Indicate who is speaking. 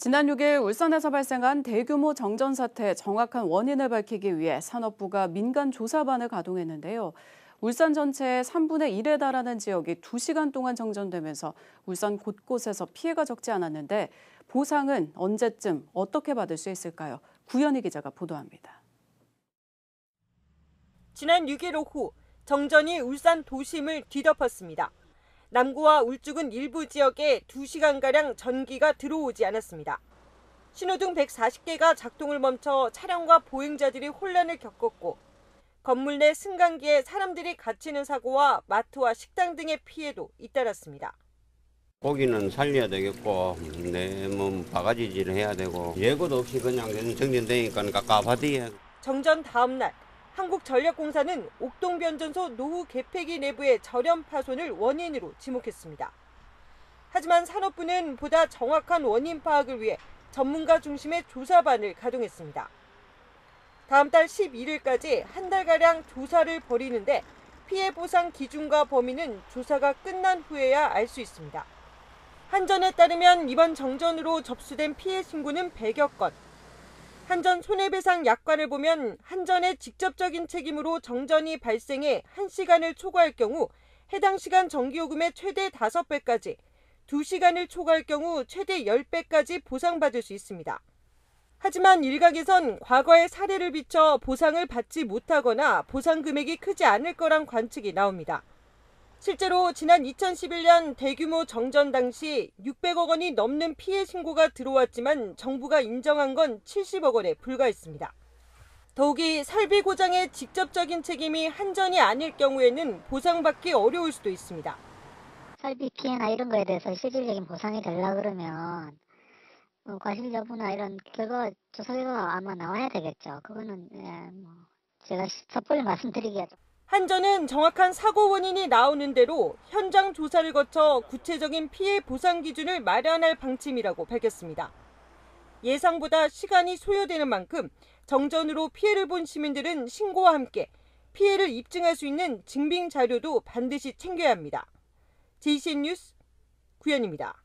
Speaker 1: 지난 6일 울산에서 발생한 대규모 정전 사태의 정확한 원인을 밝히기 위해 산업부가 민간 조사반을 가동했는데요. 울산 전체의 3분의 1에 달하는 지역이 2시간 동안 정전되면서 울산 곳곳에서 피해가 적지 않았는데 보상은 언제쯤 어떻게 받을 수 있을까요? 구현희 기자가 보도합니다.
Speaker 2: 지난 6일 오후 정전이 울산 도심을 뒤덮었습니다. 남구와 울주군 일부 지역에 2시간가량 전기가 들어오지 않았습니다. 신호등 140개가 작동을 멈춰 차량과 보행자들이 혼란을 겪었고 건물 내 승강기에 사람들이 갇히는 사고와 마트와 식당 등의 피해도 잇따랐습니다.
Speaker 3: 고기는 살려야 되겠고 내 몸 바가지질을 해야 되고 예고도 없이 그냥 정전되니까 깝깝하디에.
Speaker 2: 정전 다음 날 한국전력공사는 옥동변전소 노후 개폐기 내부의 절연 파손을 원인으로 지목했습니다. 하지만 산업부는 보다 정확한 원인 파악을 위해 전문가 중심의 조사반을 가동했습니다. 다음 달 11일까지 한 달가량 조사를 벌이는데 피해 보상 기준과 범위는 조사가 끝난 후에야 알 수 있습니다. 한전에 따르면 이번 정전으로 접수된 피해 신고는 100여 건. 한전 손해배상 약관을 보면 한전의 직접적인 책임으로 정전이 발생해 1시간을 초과할 경우 해당 시간 전기요금의 최대 5배까지, 2시간을 초과할 경우 최대 10배까지 보상받을 수 있습니다. 하지만 일각에선 과거의 사례를 비춰 보상을 받지 못하거나 보상 금액이 크지 않을 거란 관측이 나옵니다. 실제로 지난 2011년 대규모 정전 당시 600억 원이 넘는 피해 신고가 들어왔지만 정부가 인정한 건 70억 원에 불과했습니다. 더욱이 설비 고장의 직접적인 책임이 한전이 아닐 경우에는 보상받기 어려울 수도 있습니다.
Speaker 4: 설비 피해나 이런 거에 대해서 실질적인 보상이 되려고 그러면 과실 여부나 이런 조사 결과가 아마 나와야 되겠죠. 그거는 제가 섣불리 말씀드리기가 좀.
Speaker 2: 한전은 정확한 사고 원인이 나오는 대로 현장 조사를 거쳐 구체적인 피해 보상 기준을 마련할 방침이라고 밝혔습니다. 예상보다 시간이 소요되는 만큼 정전으로 피해를 본 시민들은 신고와 함께 피해를 입증할 수 있는 증빙 자료도 반드시 챙겨야 합니다. JCN 뉴스 구현입니다.